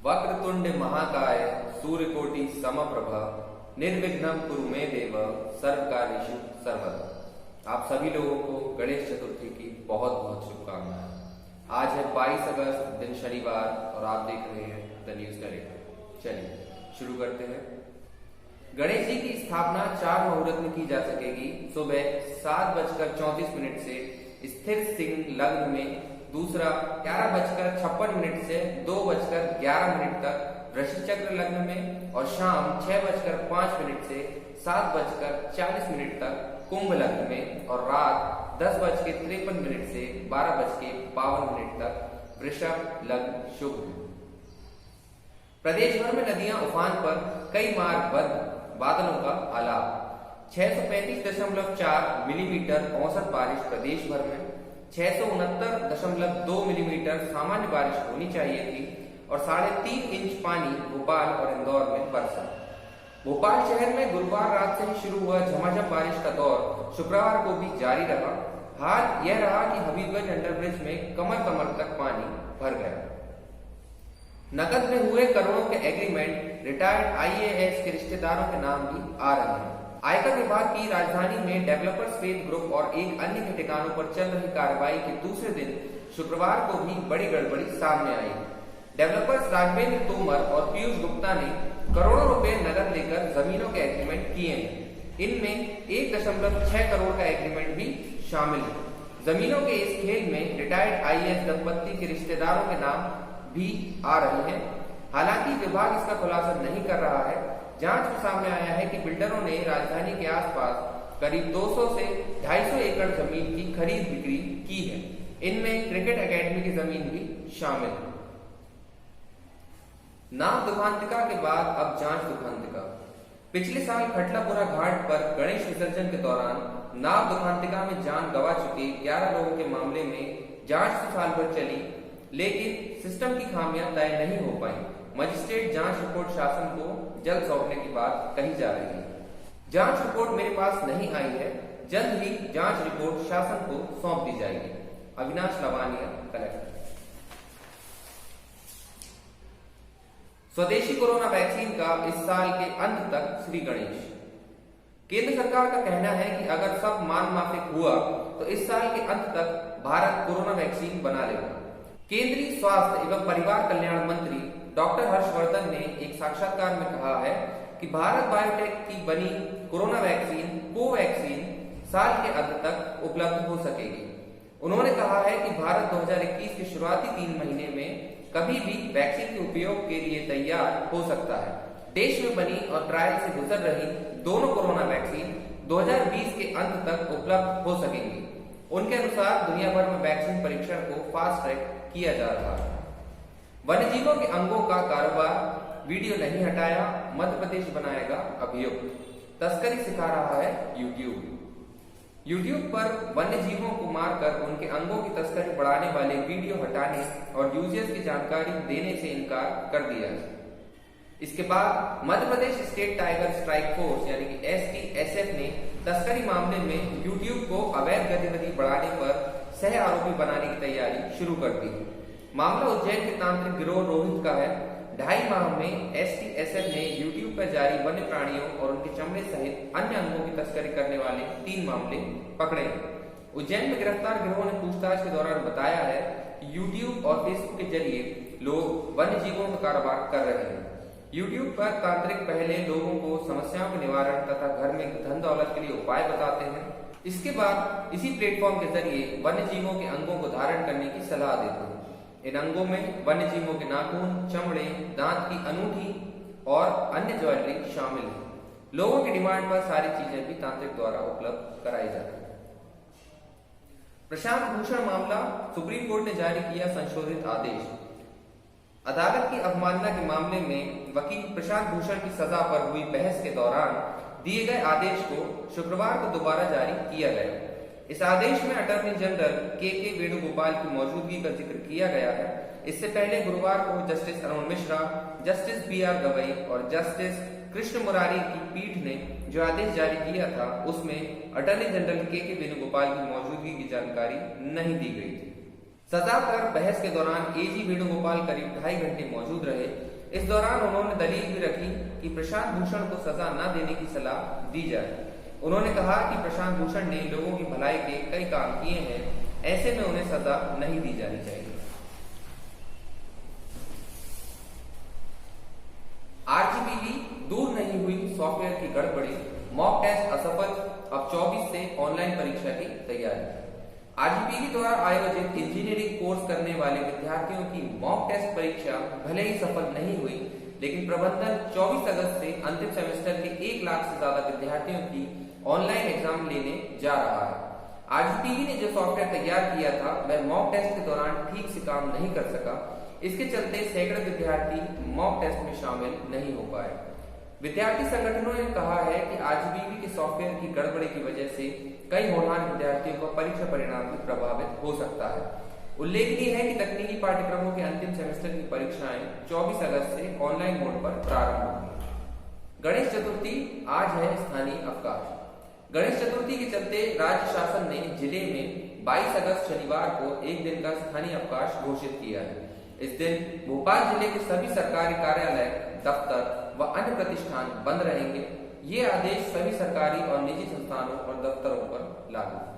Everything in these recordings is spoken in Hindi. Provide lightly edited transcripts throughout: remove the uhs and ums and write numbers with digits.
वक्रतुंड महाकाय सूर्यकोटि समप्रभ निर्विघ्नं कुरु मे देव सर्वकार्येषु सर्वदा। आप सभी लोगों को गणेश चतुर्थी की बहुत बहुत शुभकामनाएं। आज है 22 अगस्त दिन शनिवार और आप देख रहे हैं द न्यूज करेक्ट। चलिए शुरू करते हैं। गणेश जी की स्थापना 4 मुहूर्त में की जा सकेगी। सुबह 7:34 से स्थिर सिंह लग्न में, दूसरा 11:56 से 2:11 तक वृश्चिक चक्र लग्न में, और शाम 6:05 से 7:40 तक कुंभ लग्न में, और रात 10:53 से 12:52 तक वृषभ लग्न शुभ में। प्रदेश भर में नदियां उफान पर, कई मार्ग बंद, बादलों का आलाप। 635.4 मिलीमीटर औसत बारिश प्रदेश भर में, 669.2 मिलीमीटर सामान्य बारिश होनी चाहिए थी, और 3.5 इंच पानी भोपाल और इंदौर में बरसा। भोपाल शहर में गुरुवार रात से ही शुरू हुआ झमाझम बारिश का दौर शुक्रवार को भी जारी रहा। हाल यह रहा कि हबीबगंज अंडरब्रिज में कमर कमर तक पानी भर गया। नकद में हुए करोड़ों के एग्रीमेंट रिटायर्ड आईएएस के रिश्तेदारों के नाम भी आ रहे हैं। आयकर विभाग की राजधानी में डेवलपर्स फेथ ग्रुप और एक अन्य के ठिकानों पर चल रही कार्रवाई के दूसरे दिन शुक्रवार को भी बड़ी गड़बड़ी सामने आई। डेवलपर्स राघवेंद्र तोमर और पीयूष गुप्ता ने करोड़ों रुपए नकद लेकर जमीनों के एग्रीमेंट किए हैं। इनमें 1.6 करोड़ का एग्रीमेंट भी शामिल है। जमीनों के इस खेल में रिटायर्ड आईएएस दंपत्ति के रिश्तेदारों के नाम भी आ रहे हैं। हालांकि विभाग इसका खुलासा नहीं कर रहा है। जांच में सामने आया है कि बिल्डरों ने राजधानी के आसपास करीब 200 से 250 एकड़ जमीन की खरीद बिक्री की है। इनमें क्रिकेट एकेडमी की जमीन भी शामिल है। नाव दुखांतिका के बाद अब जांच दुखांतिका। पिछले साल खटलापुरा घाट पर गणेश विसर्जन के दौरान नाव दुखांतिका में जान गंवा चुके 11 लोगों के मामले में जांच तो साल भर चली, लेकिन सिस्टम की खामियां तय नहीं हो पाई। मजिस्ट्रेट जांच रिपोर्ट शासन को जल्द सौंपने की बात कही जा रही है। जांच रिपोर्ट मेरे पास नहीं आई है, जल्द ही जांच रिपोर्ट शासन को सौंप दी जाएगी। अविनाश लवानिया, कलेक्टर। स्वदेशी कोरोना वैक्सीन का इस साल के अंत तक श्री गणेश। केंद्र सरकार का कहना है कि अगर सब मान माफिक हुआ तो इस साल के अंत तक भारत कोरोना वैक्सीन बना लेगा। केंद्रीय स्वास्थ्य एवं परिवार कल्याण मंत्री डॉक्टर हर्षवर्धन ने एक साक्षात्कार में कहा है कि भारत बायोटेक की बनी कोरोना वैक्सीन कोवैक्सीन साल के अंत तक उपलब्ध हो सकेगी। उन्होंने कहा है कि भारत 2021 के शुरुआती 3 महीने में कभी भी वैक्सीन के उपयोग के लिए तैयार हो सकता है। देश में बनी और ट्रायल से गुजर रही दोनों कोरोना वैक्सीन 2020 के अंत तक उपलब्ध हो सकेंगी। उनके अनुसार दुनिया भर में वैक्सीन परीक्षण को फास्ट ट्रैक किया जा रहा है। वन्यजीवों के अंगों का कारोबार, वीडियो नहीं हटाया, मध्य प्रदेश बनाएगा अभियुक्त। तस्करी सिखा रहा है यूट्यूब पर वन्यजीवों को मारकर उनके अंगों की तस्करी बढ़ाने वाले वीडियो हटाने और यूजर्स की जानकारी देने से इनकार कर दिया है। इसके बाद Madhya Pradesh state tiger strike force यानी कि STSF ने तस्करी मामले में यूट्यूब को अवैध गतिविधि बढ़ाने पर सह आरोपी बनाने की तैयारी शुरू कर दी। मामला उज्जैन के तांत्रिक गिरोह रोहित का है। 2.5 माह में STSF ने यूट्यूब पर जारी वन्य प्राणियों और उनके चमड़े सहित अन्य अंगों की तस्करी करने वाले 3 मामले पकड़े हैं। उज्जैन में गिरफ्तार गिरोह ने पूछताछ के दौरान बताया है कि यूट्यूब और फेसबुक के जरिए लोग वन्य जीवों का कारोबार कर रहे हैं। यूट्यूब पर तांत्रिक पहले लोगों को समस्याओं के निवारण तथा घर में धन दौलत के लिए उपाय बताते हैं। इसके बाद इसी प्लेटफॉर्म के जरिए वन्य जीवों के अंगों को धारण करने की सलाह देते हैं। इन अंगों में वन्य जीवों के नाखून, चमड़े, दांत की अनूठी और अन्य ज्वेलरी शामिल है। लोगों की डिमांड पर सारी चीजें भी तांत्रिक द्वारा उपलब्ध कराई जाती है। प्रशांत भूषण मामला, सुप्रीम कोर्ट ने जारी किया संशोधित आदेश। अदालत की अवमानना के मामले में वकील प्रशांत भूषण की सजा पर हुई बहस के दौरान दिए गए आदेश को शुक्रवार को दोबारा जारी किया गया। इस आदेश में अटॉर्नी जनरल के वेणुगोपाल की मौजूदगी का जिक्र किया गया है। इससे पहले गुरुवार को justice Arun Mishra, justice BR Gavai और जस्टिस कृष्ण मुरारी की पीठ ने जो आदेश जारी किया था, उसमें अटॉर्नी जनरल के वेणुगोपाल की मौजूदगी की जानकारी नहीं दी गई थी। सजा पर बहस के दौरान एजी वेणुगोपाल करीब 2.5 घंटे मौजूद रहे। इस दौरान उन्होंने दलील भी रखी कि प्रशांत भूषण को सजा न देने की सलाह दी जाए। उन्होंने कहा कि प्रशांत भूषण ने लोगों की भलाई के कई काम किए हैं, ऐसे में उन्हें सजा नहीं दी जानी चाहिए। आरजीपीवी दूर नहीं हुई सॉफ्टवेयर की गड़बड़ी, मॉक टेस्ट असफल, अब 24 से ऑनलाइन परीक्षा की तैयारी। आरजीपीवी द्वारा आयोजित इंजीनियरिंग कोर्स करने वाले विद्यार्थियों की मॉक टेस्ट परीक्षा भले ही सफल नहीं हुई, लेकिन प्रबंधन 24 अगस्त से अंतिम सेमेस्टर के 1 लाख से ज्यादा विद्यार्थियों की ऑनलाइन एग्जाम लेने जा रहा है। आरजीपीवी ने जो सॉफ्टवेयर तैयार किया था वह मॉक टेस्ट के दौरान ठीक से काम नहीं कर सका। इसके चलते सैकड़ों विद्यार्थी मॉक टेस्ट में शामिल नहीं हो पाए। विद्यार्थी संगठनों ने कहा है कि आरजीपीवी के सॉफ्टवेयर की गड़बड़ी की वजह से कई होनहार विद्यार्थियों का परीक्षा परिणाम भी प्रभावित हो सकता है। उल्लेखनीय है कि तकनीकी पाठ्यक्रमों के अंतिम सेमेस्टर की परीक्षाएं 24 अगस्त से ऑनलाइन मोड पर प्रारंभ होंगी। गणेश चतुर्थी आज है स्थानीय अवकाश। गणेश चतुर्थी के चलते राज्य शासन ने जिले में 22 अगस्त शनिवार को एक दिन का स्थानीय अवकाश घोषित किया है। इस दिन भोपाल जिले के सभी सरकारी कार्यालय, दफ्तर व अन्य प्रतिष्ठान बंद रहेंगे। ये आदेश सभी सरकारी और निजी संस्थानों और दफ्तरों पर लागू है।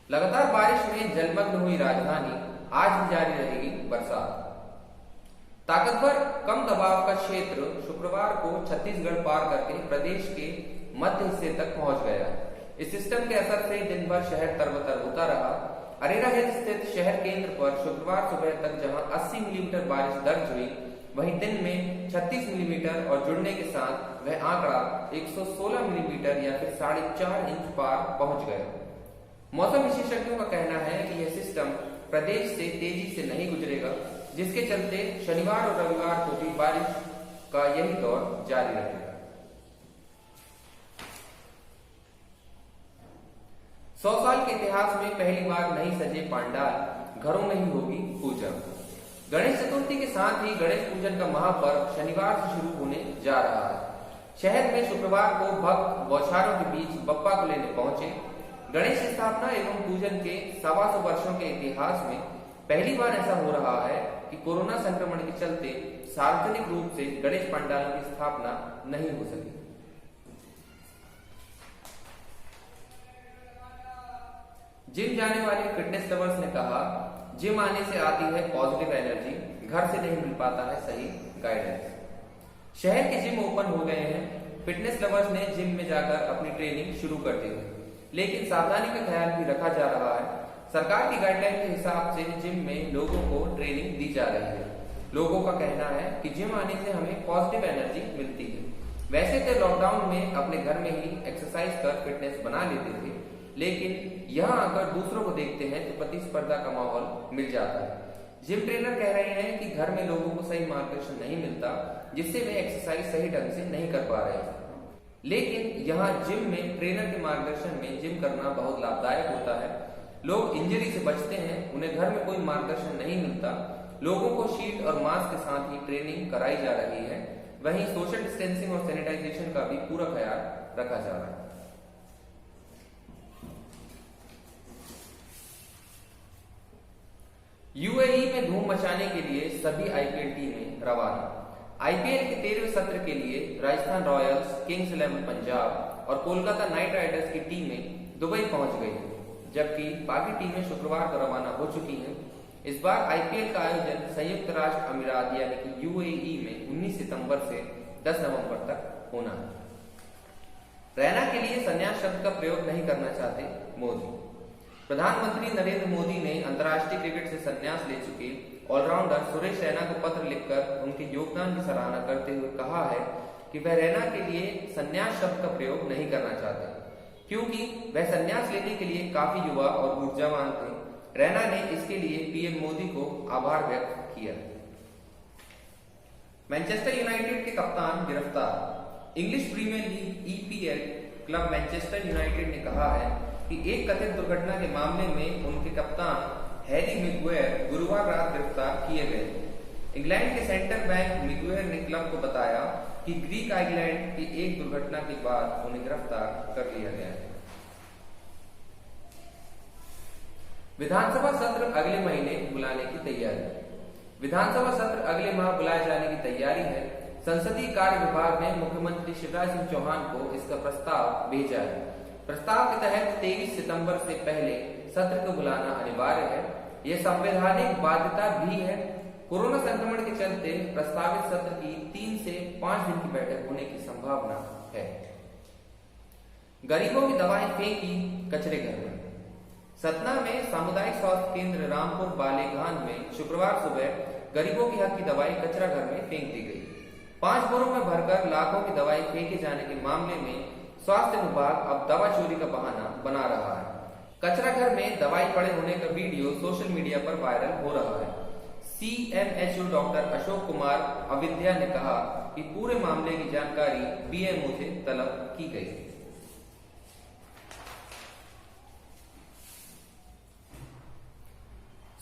लगातार बारिश में जलमग्न हुई राजधानी, आज भी जारी रहेगी बरसात। ताकतवर कम दबाव का क्षेत्र शुक्रवार को छत्तीसगढ़ पार करके प्रदेश के मध्य हिस्से तक पहुंच गया। इस सिस्टम के असर से दिन भर शहर तरबतर होता रहा। अरेरा हिल स्थित शहर केंद्र पर शुक्रवार सुबह तक जहां 80 मिलीमीटर बारिश दर्ज हुई, वहीं दिन में 36 मिलीमीटर और जुड़ने के साथ वह आंकड़ा 116 मिलीमीटर या फिर 4.5 इंच पार पहुंच गया। मौसम विशेषज्ञों का कहना है कि यह सिस्टम प्रदेश से तेजी से नहीं गुजरेगा, जिसके चलते शनिवार और रविवार को भी बारिश का यही दौर जारी रहेगा। 100 साल के इतिहास में पहली बार नहीं सजे पांडाल, घरों में ही होगी पूजा। गणेश चतुर्थी के साथ ही गणेश पूजन का महापर्व शनिवार से शुरू होने जा रहा है। शहर में शुक्रवार को भक्त बौछारों के बीच बप्पा को लेने पहुंचे। गणेश स्थापना एवं पूजन के 125 वर्षों के इतिहास में पहली बार ऐसा हो रहा है कि कोरोना संक्रमण के चलते सार्वजनिक रूप से गणेश पंडालों की स्थापना नहीं हो सकी। जिम जाने वाले फिटनेस लवर्स ने कहा, जिम आने से आती है पॉजिटिव एनर्जी, घर से नहीं मिल पाता है सही गाइडेंस। शहर के जिम ओपन हो गए हैं। फिटनेस लवर्स ने जिम में जाकर अपनी ट्रेनिंग शुरू कर दी है, लेकिन सावधानी का ख्याल भी रखा जा रहा है। सरकार की गाइडलाइन के हिसाब से जिम में लोगों को ट्रेनिंग दी जा रही है। लोगों का कहना है कि जिम आने से हमें पॉजिटिव एनर्जी मिलती है। वैसे तो लॉकडाउन में अपने घर में ही एक्सरसाइज कर फिटनेस बना लेते थे, लेकिन यहाँ आकर दूसरों को देखते हैं तो प्रतिस्पर्धा का माहौल मिल जाता है। जिम ट्रेनर कह रहे हैं कि घर में लोगों को सही मार्गदर्शन नहीं मिलता, जिससे वे एक्सरसाइज सही ढंग से नहीं कर पा रहे हैं। लेकिन यहाँ जिम में ट्रेनर के मार्गदर्शन में जिम करना बहुत लाभदायक होता है। लोग इंजरी से बचते हैं, उन्हें घर में कोई मार्गदर्शन नहीं मिलता। लोगों को शीट और मास्क के साथ ही ट्रेनिंग कराई जा रही है। वहीं सोशल डिस्टेंसिंग और सैनिटाइजेशन का भी पूरा ख्याल रखा जा रहा है। यूएई में धूम मचाने के लिए सभी आईपीएल टीमें रवाना। आईपीएल के 13वें सत्र के लिए राजस्थान रॉयल्स, किंग्स 11 पंजाब और कोलकाता नाइट राइडर्स की टीमें दुबई पहुंच गई, जबकि बाकी टीमें शुक्रवार को रवाना हो चुकी हैं। इस बार आईपीएल का आयोजन संयुक्त राष्ट्र अमीरात यानी कि यूएई में 19 सितंबर से 10 नवंबर तक होना है। रैना के लिए संन्यास शब्द का प्रयोग नहीं करना चाहते मोदी। प्रधानमंत्री नरेंद्र मोदी ने अंतर्राष्ट्रीय क्रिकेट से संन्यास ले चुके ऑलराउंडर सुरेश रैना को पत्र लिखकर उनके योगदान की सराहना करते हुए कहा है कि वह रैना के लिए संन्यास शब्द का प्रयोग नहीं करना चाहते, क्योंकि वह संन्यास लेने के लिए काफी युवा और ऊर्जावान थे। रैना ने इसके लिए पीएम मोदी को आभार व्यक्त किया। मैनचेस्टर यूनाइटेड के कप्तान गिरफ्तार। English Premier League EPL club Manchester United ने कहा है कि एक कथित दुर्घटना के मामले में उनके कप्तान हैरी मिगुएर गुरुवार रात गिरफ्तार किए गए। इंग्लैंड के सेंटर बैंक मिगुएर ने क्लब को बताया कि ग्रीक आइलैंड की एक दुर्घटना के बाद उन्हें गिरफ्तार कर लिया गया है। विधानसभा सत्र अगले महीने बुलाने की तैयारी। विधानसभा सत्र अगले माह बुलाए जाने की तैयारी है। संसदीय कार्य विभाग ने मुख्यमंत्री शिवराज सिंह चौहान को इसका प्रस्ताव भेजा है। प्रस्ताव के तहत 23 सितंबर से पहले सत्र को बुलाना अनिवार्य है। यह संवैधानिक बाध्यता भी है। कोरोना संक्रमण के चलते प्रस्तावित सत्र की 3 से 5 दिन की बैठक होने की संभावना है। गरीबों की दवाएं फेंकी कचरे घर में। सतना में सामुदायिक स्वास्थ्य केंद्र रामपुर बालेघान में शुक्रवार सुबह गरीबों की हक की दवाई कचरा घर में फेंक दी गई। 5 बोरों में भरकर लाखों की दवाई फेंके जाने के मामले में स्वास्थ्य विभाग अब दवा चोरी का बहाना बना रहा है। कचरा घर में दवाई पड़े होने का वीडियो सोशल मीडिया पर वायरल हो रहा है। CMHO डॉक्टर अशोक कुमार अविद्या ने कहा कि पूरे मामले की जानकारी BMO से तलब की गई।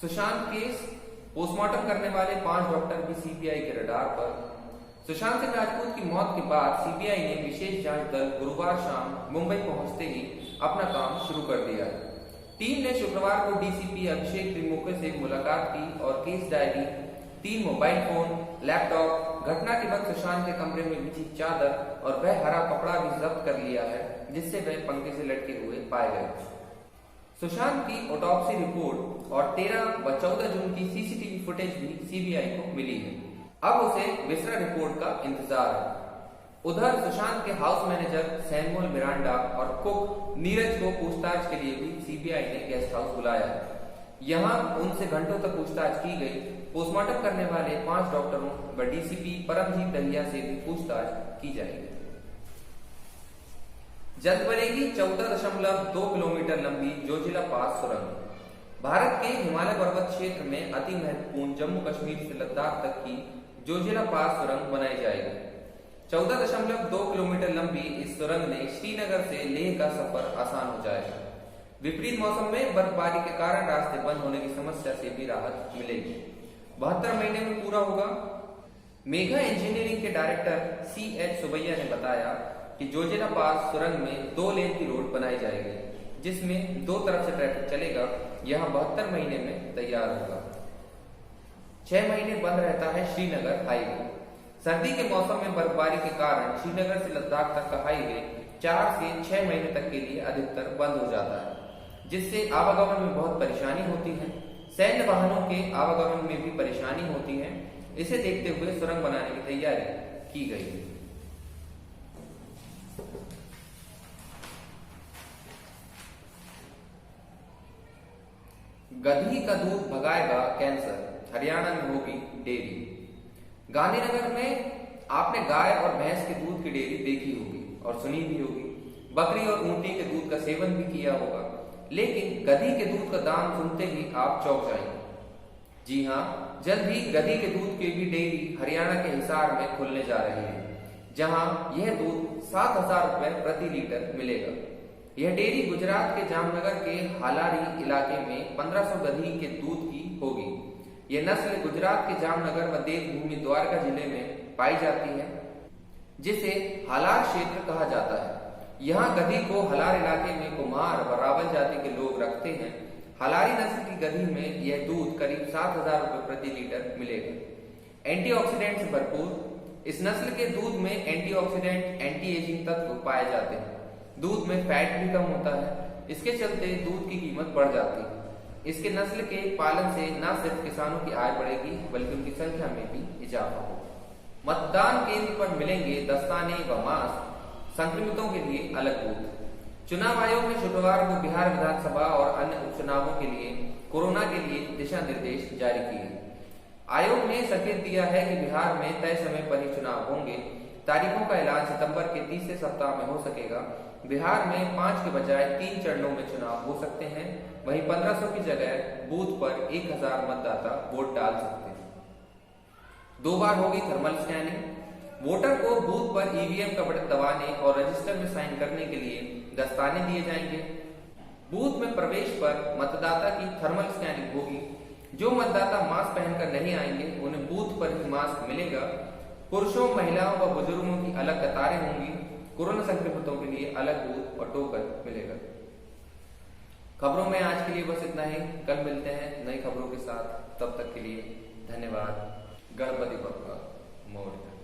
सुशांत केस, पोस्टमार्टम करने वाले 5 डॉक्टर भी CBI के रडार पर। सुशांत सिंह राजपूत की मौत के बाद CBI ने विशेष जांच दल गुरुवार शाम मुंबई पहुंचते ही अपना काम शुरू कर दिया। टीम ने शुक्रवार को DCP अभिषेक त्रिमुखे से मुलाकात की और case diary, 3 mobile phone, laptop, घटना के वक्त सुशांत के कमरे में बिछी चादर और वह हरा कपड़ा भी जब्त कर लिया है जिससे वह पंखे से लटके हुए पाए गए। सुशांत की ऑटोप्सी रिपोर्ट और 13 व 14 जून की CCTV फुटेज भी CBI को मिली है। अब उसे विसरा रिपोर्ट का इंतजार है। उधर सुशांत के हाउस मैनेजर सैमुअल मिरांडा और कुक नीरज को पूछताछ के लिए भी CBI ने गेस्ट हाउस बुलाया है। यहां उनसे घंटों तक पूछताछ की गई। पोस्टमार्टम करने वाले 5 डॉक्टरों व DCP परमजीत दहिया से भी पूछताछ की जाएगी। जल्द बनेगी 14.2 किलोमीटर लंबी जोजिला पास सुरंग। भारत के हिमालय पर्वत क्षेत्र में अति महत्वपूर्ण जम्मू कश्मीर से लद्दाख तक की जोजिला पास सुरंग बनाई जाएगी। 14.2 किलोमीटर लंबी इस सुरंग ने श्रीनगर से लेह का सफर आसान हो जाएगा। विपरीत मौसम में बर्फबारी के कारण रास्ते बंद होने की समस्या से भी राहत मिलेगी। 72 महीने में पूरा होगा। मेघा इंजीनियरिंग के डायरेक्टर CH सुबैया ने बताया कि जोजिला पास सुरंग में 2 लेन की रोड बनाई जाएगी जिसमें 2 तरफ से ट्रैफिक चलेगा। यह 72 महीने में तैयार होगा। 6 महीने बंद रहता है श्रीनगर हाईवे। सर्दी के मौसम में बर्फबारी के कारण श्रीनगर से लद्दाख तक का हाईवे 4 से 6 महीने तक के लिए अधिकतर बंद हो जाता है जिससे आवागमन में बहुत परेशानी होती है। सैन्य वाहनों के आवागमन में भी परेशानी होती है। इसे देखते हुए सुरंग बनाने की तैयारी की गई है। गधी का दूध भगाएगा कैंसर, हरियाणा में होगी डेयरी। गांधीनगर में आपने गाय और भैंस के दूध की डेयरी देखी होगी और सुनी भी होगी। बकरी और ऊंटी के दूध का सेवन भी किया होगा, लेकिन गधी के दूध का दाम सुनते ही आप चौंक जाएंगे। जी हाँ, जल्द ही गधी के दूध की भी डेयरी हरियाणा के हिसार में खुलने जा रही है, जहां यह दूध 7,000 रुपए प्रति लीटर मिलेगा। यह डेयरी गुजरात के जामनगर के हालारी इलाके में 1500 गधी के दूध की होगी। यह नस्ल गुजरात के जामनगर व देवभूमि द्वारका जिले में पाई जाती है, जिसे हालार क्षेत्र कहा जाता है। यहाँ गधी को हालार इलाके में कुम्हार व रावल जाति के लोग रखते हैं। हालारी नस्ल की गधी में यह दूध करीब 7,000 रुपए प्रति लीटर मिलेगा। एंटीऑक्सीडेंट से भरपूर इस नस्ल के दूध में एंटीऑक्सीडेंट, एंटी एजिंग तत्व पाए जाते हैं। दूध में फैट भी कम होता है। इसके चलते दूध की कीमत बढ़ जाती है। इसके नस्ल के पालन से न सिर्फ किसानों की आय बढ़ेगी बल्कि उनकी संख्या में भी इजाफा होगा। मतदान केंद्र पर मिलेंगे दस्ताने व मास्क, संक्रमितों के लिए अलग बूथ। चुनाव आयोग ने शुक्रवार को बिहार विधानसभा और अन्य उपचुनावों के लिए कोरोना के लिए दिशा निर्देश जारी किए। आयोग ने संकेत दिया है कि बिहार में तय समय पर ही चुनाव होंगे। तारीखों का ऐलान सितंबर के तीसरे सप्ताह में हो सकेगा। बिहार में 5 के बजाय 3 चरणों में चुनाव हो सकते हैं। वहीं 1500 की जगह बूथ पर 1000 मतदाता वोट डाल सकते हैं। 2 बार होगी थर्मल स्कैनिंग। वोटर को बूथ पर ईवीएम का बटन दबाने और रजिस्टर में साइन करने के लिए दस्ताने दिए जाएंगे। बूथ में प्रवेश पर मतदाता की थर्मल स्कैनिंग होगी। जो मतदाता मास्क पहनकर नहीं आएंगे उन्हें बूथ पर ही मास्क मिलेगा। पुरुषों, महिलाओं व बुजुर्गों की अलग कतारें होंगी। कोरोना संक्रमितों के लिए अलग बूथ और टोकन मिलेगा। खबरों में आज के लिए बस इतना ही। कल मिलते हैं नई खबरों के साथ। तब तक के लिए धन्यवाद। गणपति बप्पा मोरया।